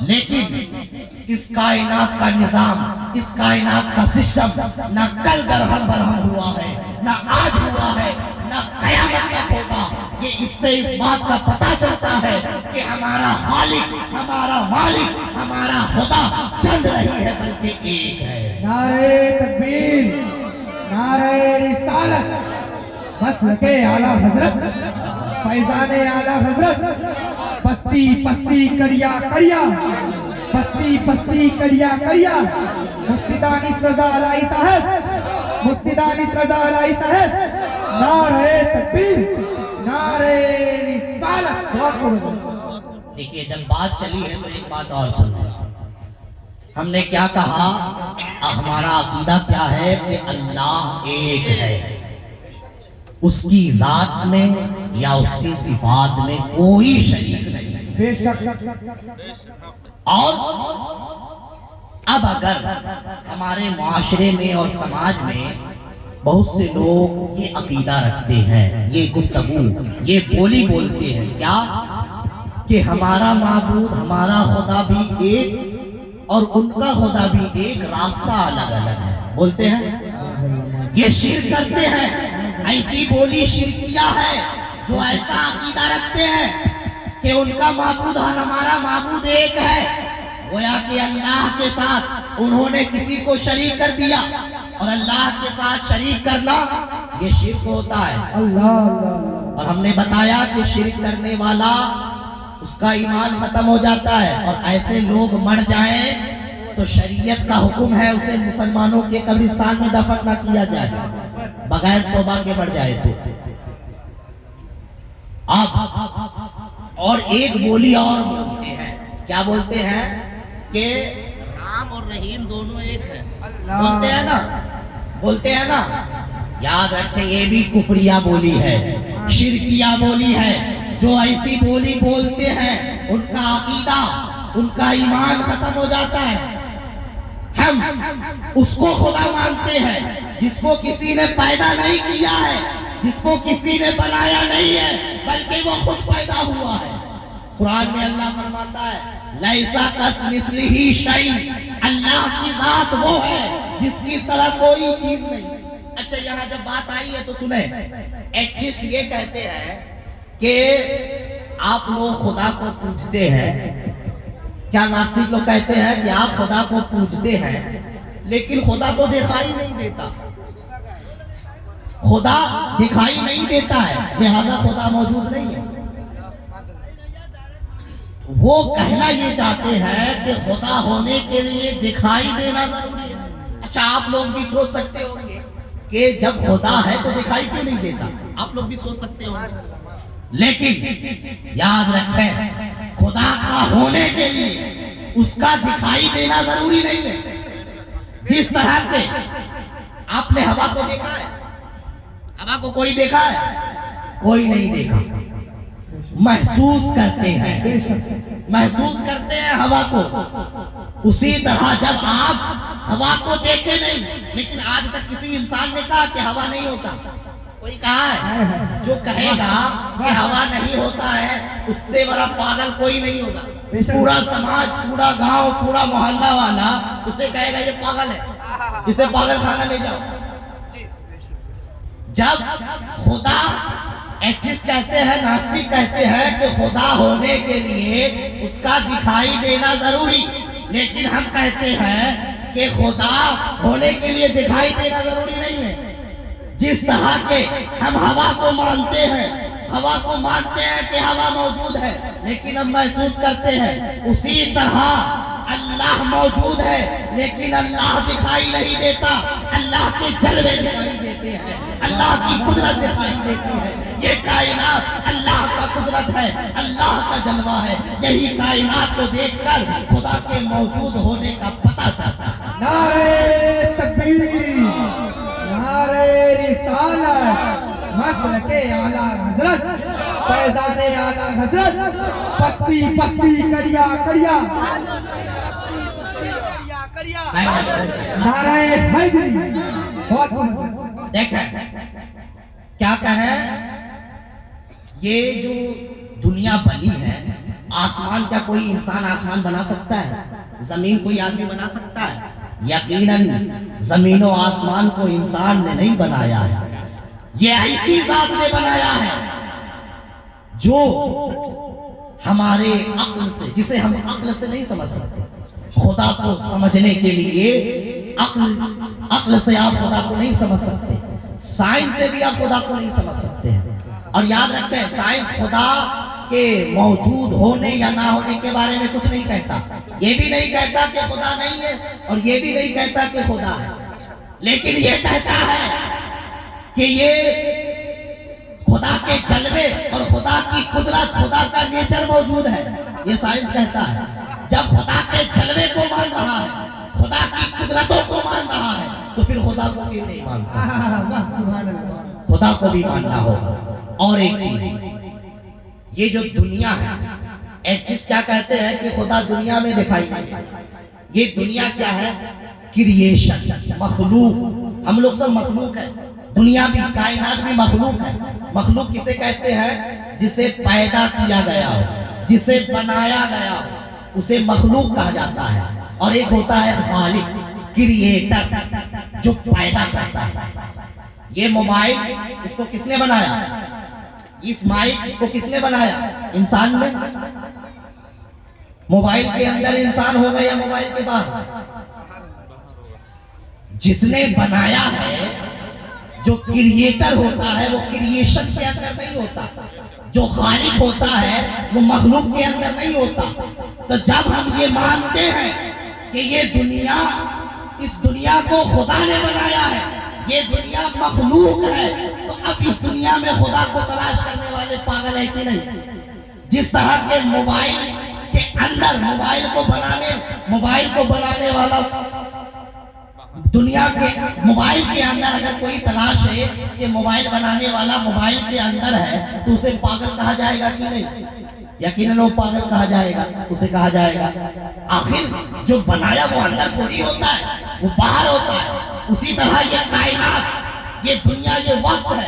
لیکن اس کائنات کا نظام، اس کائنات کا سسٹم نہ کل درہم برہم ہوا ہے، نہ آج ہوا ہے، نہ قیامت تک ہوگا. یہ اس سے اس بات کا پتہ چلتا ہے کہ ہمارا خالق، ہمارا مالک، ہمارا خدا چند نہیں ہے بلکہ ایک ہے. نعرہ تکبیر، نعرہ رسالت، مسلک اعلیٰ حضرت، فیضان اعلیٰ حضرت. پستی پستی کریا کریا، پستی پستی کریا کریا. مفتی دانش رضا علائی صاحب، مفتی دانش رضا علائی صاحب. نعرہ تکبیر، نعرہ رسالت. دیکھیے، جب بات چلی ہے تو ایک بات اور سنیں. ہم نے کیا کہا؟ ہمارا عقیدہ کیا ہے کہ اللہ ایک ہے. اس کی ذات میں یا اس کی صفات میں کوئی شریک نہیں. بے شک. اور اب اگر ہمارے معاشرے میں اور سماج میں بہت سے لوگ یہ عقیدہ رکھتے ہیں، یہ گفتگو، یہ بولی بولتے ہیں، کیا کہ ہمارا معبود، ہمارا خدا بھی ایک اور ان کا خدا بھی ایک، راستہ الگ الگ ہے. بولتے ہیں، یہ شرک کرتے ہیں. ایسی بولی شرکیہ ہے جو ایسا عقیدہ رکھتے ہیں کہ ان کا معبود اور ہمارا معبود ایک ہے. گویا کہ اللہ کے ساتھ انہوں نے کسی کو شریک کر دیا، اور اللہ کے ساتھ شریک کرنا یہ شرک ہوتا ہے. اللہ. اور ہم نے بتایا کہ شرک کرنے والا اس کا ایمان ختم ہو جاتا ہے، اور ایسے لوگ مر جائیں تو شریعت کا حکم ہے اسے مسلمانوں کے قبرستان میں دفن نہ کیا جائے بغیر توبہ کے مر جائے تو. اب اور ایک بولی اور بولتے ہیں، کیا بولتے ہیں؟ کہ رام اور رحیم دونوں ایک ہیں. بولتے ہیں نا، بولتے ہیں نا. یاد رکھیں، یہ بھی کفریہ بولی ہے، شرکیہ بولی ہے. جو ایسی بولی بولتے ہیں ان کا عقیدہ، ان کا ایمان ختم ہو جاتا ہے. ہم اس کو خدا مانتے ہیں جس کو کسی نے پیدا نہیں کیا ہے، جس کو کسی نے بنایا نہیں ہے، بلکہ وہ خود پیدا ہوا ہے. قرآن میں اللہ فرماتا ہے، لیسا کمثلہ شیء. اللہ کی ذات وہ ہے جس کی طرح کوئی چیز نہیں. اچھا، یہاں جب بات آئی ہے تو سنیں. ایتھسٹ یہ کہتے ہیں کہ آپ لوگ خدا کو پوجتے ہیں. کیا ناستک لوگ کہتے ہیں کہ آپ خدا کو پوجتے ہیں لیکن خدا تو دکھائی نہیں دیتا. خدا دکھائی نہیں دیتا ہے، لہذا خدا موجود نہیں ہے. وہ کہنا یہ چاہتے ہیں کہ خدا ہونے کے لیے دکھائی دینا ضروری ہے. اچھا، آپ لوگ بھی سوچ سکتے ہوں گے کہ جب خدا ہے تو دکھائی کیوں نہیں دیتا؟ آپ لوگ بھی سوچ سکتے ہو. لیکن یاد رکھیں خدا کا ہونے کے لیے اس کا دکھائی دینا ضروری نہیں ہے. جس طرح کے آپ نے ہوا کو دیکھا ہے، ہوا کو کوئی دیکھا ہے؟ کوئی نہیں دیکھا. محسوس کرتے ہیں، محسوس کرتے ہیں ہوا کو. اسی طرح جب آپ ہوا کو دیکھتے نہیں، لیکن آج تک کسی انسان نے کہا کہ ہوا نہیں ہوتا؟ کوئی کہا ہے؟ جو کہے گا کہ ہوا نہیں ہوتا ہے اس سے بڑا پاگل کوئی نہیں ہوگا. پورا سماج، پورا گاؤں، پورا محلہ والا اسے کہے گا یہ پاگل ہے، اسے پاگل خانہ لے جاؤ. جب خدا ایتھسٹ کہتے ہیں، ناستک کہتے ہیں کہ خدا ہونے کے لیے اس کا دکھائی دینا ضروری، لیکن ہم کہتے ہیں کہ خدا ہونے کے لیے دکھائی دینا ضروری نہیں ہے. جس طرح کے ہم ہوا کو مانتے ہیں، ہوا کو مانتے ہیں کہ ہوا موجود ہے لیکن ہم محسوس کرتے ہیں، اسی طرح اللہ موجود ہے لیکن اللہ دکھائی نہیں دیتا. اللہ کے جلوے دکھائی دیتے ہیں، اللہ کی قدرت دکھائی دیتی ہے. یہ کائنات اللہ کا قدرت ہے، اللہ کا جلوہ ہے. یہی کائنات کو دیکھ کر خدا کے موجود ہونے کا پتہ چلتا ہے. نعرہ تکبیر، نعرہ رسالت، مسلک اعلیٰ حضرت، فیضان اعلیٰ حضرت، پستی پستی کریا کریا، نعرہ حیدری. بہت دیکھیں کیا کہیں، یہ جو دنیا بنی ہے، آسمان کیا کوئی انسان آسمان بنا سکتا ہے؟ زمین کوئی آدمی بنا سکتا ہے؟ یقیناً زمین و آسمان کو انسان نے نہیں بنایا ہے، یہ ایسی ذات نے بنایا ہے جو ہمارے عقل سے، جسے ہم عقل سے نہیں سمجھ سکتے. خدا کو سمجھنے کے لیے عقل سے آپ خدا کو نہیں سمجھ سکتے، سائنس سے بھی آپ خدا کو نہیں سمجھ سکتے ہیں. اور یاد رکھیں سائنس خدا کے موجود ہونے یا نہ ہونے کے بارے میں کچھ نہیں کہتا. یہ بھی نہیں کہتا کہ خدا نہیں ہے اور یہ بھی نہیں کہتا کہ خدا ہے، لیکن یہ کہتا ہے کہ یہ خدا کے جلوے اور خدا کی قدرت، خدا کا نیچر موجود ہے. یہ سائنس کہتا ہے. جب خدا کے جلوے کو مان رہا ہے، خدا کی قدرتوں کو مان رہا ہے، تو پھر خدا کو بھی نہیں مانتا. خدا کو بھی ماننا ہوگا. اور ایک چیز، یہ جو دنیا ہے، ایک چیز کیا کہتے ہیں کہ خدا دنیا میں دکھائی نہیں دیتا. یہ دنیا کیا ہے؟ کریشن، مخلوق. ہم لوگ سب مخلوق ہیں، دنیا بھی، کائنات بھی مخلوق ہے. مخلوق کسے کہتے ہیں؟ جسے پیدا کیا گیا ہو، جسے بنایا گیا ہو، اسے مخلوق کہا جاتا ہے. اور ایک ہوتا ہے خالق، کریٹر، جو پیدا کرتا ہے. یہ موبائل، اس کو کس نے بنایا؟ اس مائک کو کس نے بنایا؟ انسان نے. موبائل کے اندر انسان ہوگا یا موبائل کے باہر؟ جس نے بنایا ہے، جو کریٹر ہوتا ہے وہ کریشن کے اندر نہیں ہوتا. جو خالق ہوتا ہے وہ مخلوق کے اندر نہیں ہوتا. تو جب ہم یہ مانتے ہیں کہ یہ دنیا، اس دنیا کو خدا نے بنایا ہے، یہ دنیا مخلوق ہے، تو اب اس دنیا میں خدا کو تلاش کرنے والے پاگل ہیں کہ نہیں؟ جس طرح کے موبائل کے اندر موبائل کو بنانے والا، دنیا کے موبائل کے اندر اگر کوئی تلاش ہے کہ موبائل بنانے والا موبائل کے اندر ہے تو اسے پاگل کہا جائے گا کہ نہیں؟ یقیناً وہ پاگل کہا جائے گا، اسے کہا جائے گا. آخر جو بنایا وہ اندر تھوڑی ہوتا ہے، وہ باہر ہوتا ہے. اسی طرح یہ کائنات، یہ دنیا، یہ وقت ہے،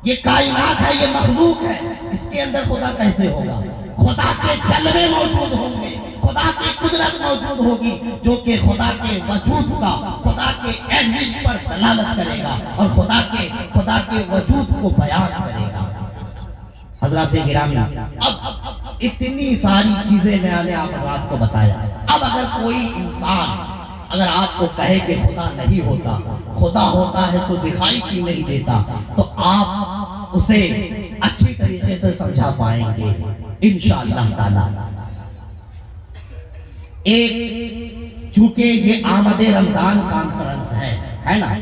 یہ کائنات ہے، یہ مخلوق ہے. اس کے اندر خدا کیسے ہوگا؟ خدا کے جلوے موجود ہوں گے، خدا کی قدرت موجود ہوگی، جو کہ خدا کے وجود کا، خدا کے ایگزسٹ پر دلالت کرے گا اور خدا کے وجود کو بیان کرے گا. حضرات گرامی، اب اتنی ساری چیزیں میں نے آپ حضرات کو بتایا. اب اگر کوئی انسان اگر آپ کو کہے کہ خدا نہیں ہوتا، خدا ہوتا ہے تو دکھائی کیوں نہیں دیتا، تو آپ اسے اچھی طریقے سے سمجھا پائیں گے انشاءاللہ تعالی. ایک چونکہ یہ آمد رمضان کانفرنس ہے نا،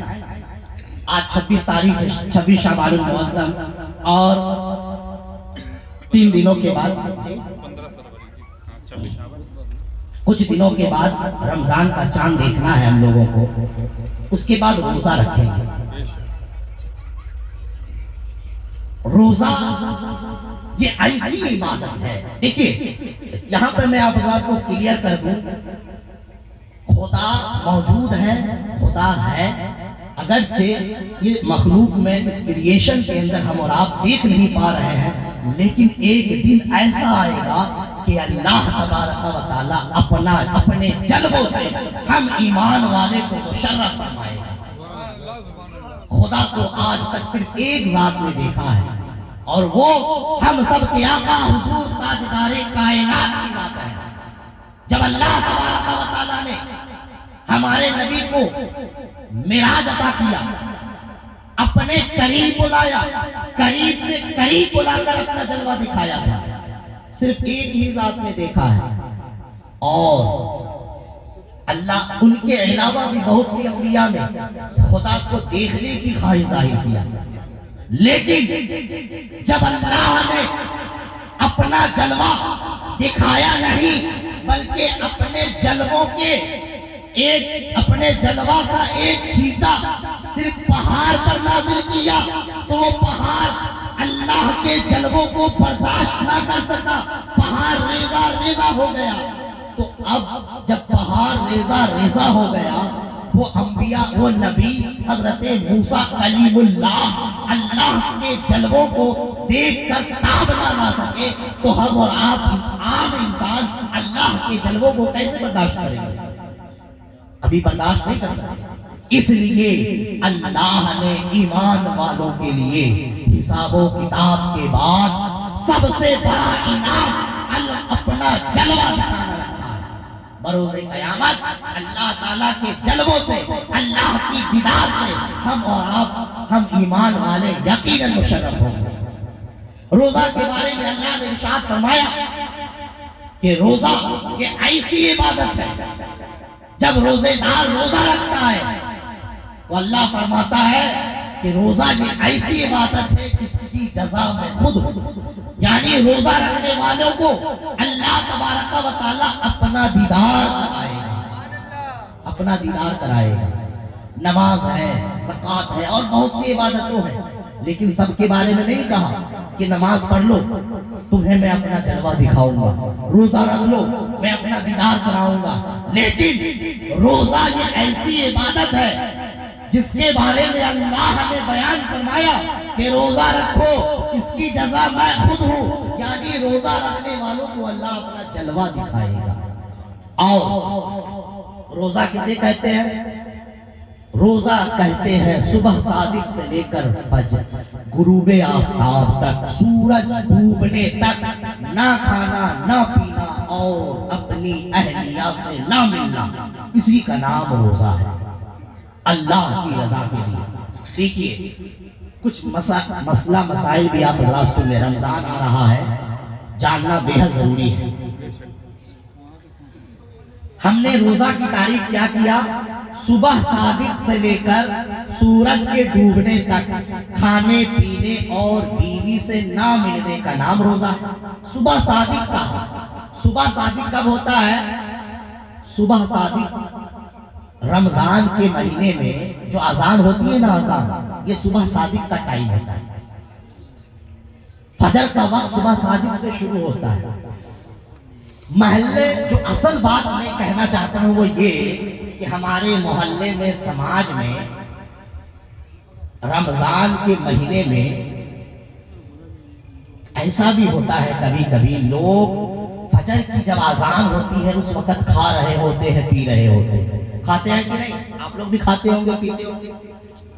آج 26 تاریخ ہے، 26 شعبان المعظم، اور 3 دنوں کے بعد کچھ دنوں کے بعد رمضان کا چاند دیکھنا ہے ہم لوگوں کو، اس کے بعد روزہ رکھیں گے۔ روزہ یہ ایسی عبادت ہے، دیکھیے یہاں پہ میں آپ حضرات کو کلیئر کر دوں، خدا موجود ہے، خدا ہے، اگرچہ یہ مخلوق میں اس کریشن کے اندر ہم اور آپ دیکھ نہیں پا رہے ہیں، لیکن ایک دن ایسا آئے گا کہ اللہ تبارک و تعالیٰ اپنے جلووں سے ہم ایمان والے کو مشرف فرمائے گا۔ خدا کو آج تک صرف ایک ذات نے دیکھا ہے، اور وہ ہم سب کے آقا حضور تاجدار کائنات کی ذات ہے۔ جب اللہ تبارک و تعالیٰ نے ہمارے نبی کو معراج عطا کیا، اپنے قریب بلایا، قریب سے قریب بلا کر اپنا جلوہ دکھایا تھا، صرف ایک ہی ذات نے دیکھا ہے، اور اللہ ان کے علاوہ بھی بہت سی انبیاء نے خدا کو دیکھنے کی خواہش ظاہر کیا، لیکن جب اللہ نے اپنا جلوہ دکھایا نہیں بلکہ اپنے جلوہ کا ایک چھیٹا صرف پہاڑ پر نازل کیا، تو وہ پہاڑ اللہ کے جلووں کو برداشت نہ کر سکا، پہاڑ ریزہ ریزہ ہو گیا۔ تو اب جب پہاڑ ریزہ ریزہ ہو گیا، وہ انبیاء، وہ نبی حضرت موسیٰ کلیم اللہ کے جلووں کو دیکھ کر تاب نہ لا سکے، تو ہم اور آپ عام انسان اللہ کے جلووں کو کیسے برداشت کریں گے؟ ابھی برداشت نہیں کر سکتے۔ اس لیے اللہ نے ایمان والوں کے لیے حساب و کتاب کے بعد سب سے بڑا انعام اللہ اپنا جلوہ دکھانا رکھا ہے۔ بروز قیامت اللہ تعالیٰ کے جلووں سے، اللہ کی دیدار سے ہم اور آپ، ہم ایمان والے یقیناً مشرف ہوں گے۔ روزہ کے بارے میں اللہ نے ارشاد فرمایا کہ روزہ یہ ایسی عبادت ہے، جب روزے دار روزہ رکھتا ہے تو اللہ فرماتا ہے کہ روزہ یہ ایسی عبادت ہے جس کی جزا میں خود ہوں، یعنی روزہ رکھنے والوں کو اللہ تبارک و تعالیٰ اپنا دیدار کرائے گا، اپنا دیدار کرائے گا۔ نماز ہے، زکوٰۃ ہے، اور بہت سی عبادتوں ہیں، لیکن سب کے بارے میں نہیں کہا کہ نماز پڑھ لو تمہیں میں اپنا جلوہ دکھاؤں گا، روزہ رکھ لو میں اپنا دیدار کراؤں گا، لیکن روزہ یہ ایسی عبادت ہے جس کے بارے میں اللہ نے بیان فرمایا کہ روزہ رکھو، اس کی جزا میں خود ہوں، یعنی روزہ رکھنے والوں کو اللہ اپنا جلوہ دکھائے گا۔ اور روزہ کسے کہتے ہیں؟ روزہ کہتے ہیں صبح صادق سے لے کر فجر غروب آفتاب تک، سورج ڈوبنے تک نہ کھانا نہ پینا اور اپنی اہلیہ سے نہ ملنا، اسی کا نام روزہ ہے، اللہ کی رضا کے لیے۔ دیکھیے کچھ مسئلہ مسائل بھی آپ حضرات سنیں، رمضان آ رہا ہے، جاننا بے حد ضروری ہے۔ ہم نے روزہ کی تعریف کیا کیا؟ صبح صادق سے لے کر سورج کے ڈوبنے تک کھانے پینے اور بیوی سے نہ ملنے کا نام روزہ ہے۔ صبح صادق کا، صبح صادق کب ہوتا ہے؟ صبح صادق رمضان کے مہینے میں جو اذان ہوتی ہے نا، اذان، یہ صبح صادق کا ٹائم ہوتا ہے۔ فجر کا وقت صبح صادق سے شروع ہوتا ہے۔ محلے جو اصل بات میں کہنا چاہتا ہوں وہ یہ کہ ہمارے محلے میں، سماج میں رمضان کے مہینے میں ایسا بھی ہوتا ہے کبھی کبھی لوگ فجر کی جب اذان ہوتی ہے اس وقت کھا رہے ہوتے ہیں، پی رہے ہوتے ہیں۔ کھاتے ہیں کہ نہیں؟ آپ لوگ بھی کھاتے ہوں گے، پیتے ہوں گے۔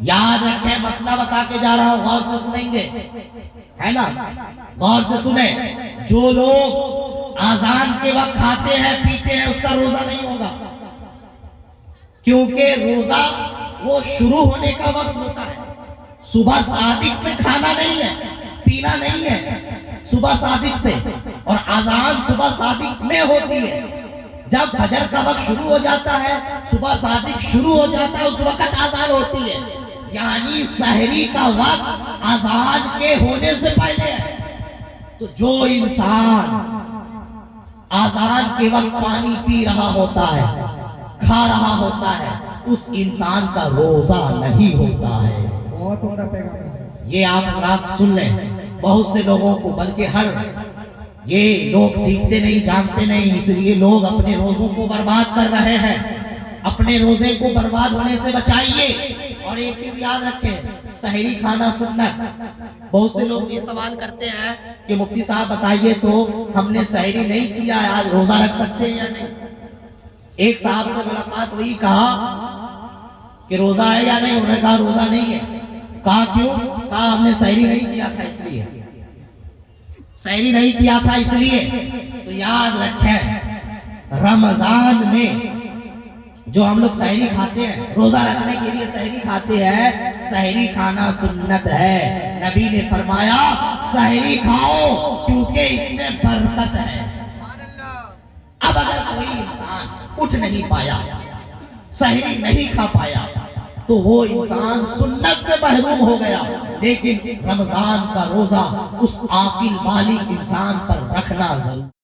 یاد رکھیں، مسئلہ بتا کے جا رہا ہوں، غور سے سنیں گے، ہے نا؟ غور سے سنیں۔ جو لوگ اذان کے وقت کھاتے ہیں پیتے ہیں اس کا روزہ نہیں ہوگا، کیونکہ روزہ وہ شروع ہونے کا وقت ہوتا ہے۔ صبح صادق سے کھانا نہیں ہے، پینا نہیں ہے، صبح صادق سے، اور اذان صبح صادق میں ہوتی ہے۔ جب فجر کا وقت شروع ہو جاتا ہے، صبح صادق شروع ہو جاتا ہے، اس وقت اذان ہوتی ہے۔ یعنی سحری کا وقت اذان کے ہونے سے پہلے ہے۔ تو جو انسان اذان کے وقت پانی پی رہا ہوتا ہے، کھا رہا ہوتا ہے، اس انسان کا روزہ نہیں ہوتا ہے۔ یہ آپ حضرات سن لیں، بہت سے لوگوں کو، بلکہ یہ لوگ سیکھتے نہیں، جانتے نہیں، اس لیے لوگ اپنے روزوں کو برباد کر رہے ہیں۔ اپنے روزے کو برباد ہونے سے بچائیے۔ اور ایک چیز یاد رکھیں، سحری کھانا سنت۔ بہت سے لوگ یہ سوال کرتے ہیں کہ مفتی صاحب بتائیے تو ہم نے سحری نہیں کیا ہے، آج روزہ رکھ سکتے ہیں یا نہیں؟ ایک صاحب سے ملاقات ہوئی، کہا کہ روزہ ہے یا نہیں؟ انہوں نے کہا روزہ نہیں ہے۔ کہا کیوں؟ کہا ہم نے سحری نہیں کیا تھا اس لیے، سحری نہیں کیا تھا اس لیے۔ تو یاد رکھیں، رمضان میں جو ہم لوگ سحری کھاتے ہیں، روزہ رکھنے کے لیے سحری کھاتے ہیں، سحری کھانا سنت ہے۔ نبی نے فرمایا سحری کھاؤ کیونکہ اس میں برکت ہے۔ اب اگر کوئی انسان اٹھ نہیں پایا، سحری نہیں کھا پایا، تو وہ انسان سنت سے محروم ہو گیا، لیکن رمضان کا روزہ اس عاقل بالغ انسان پر رکھنا ضرور۔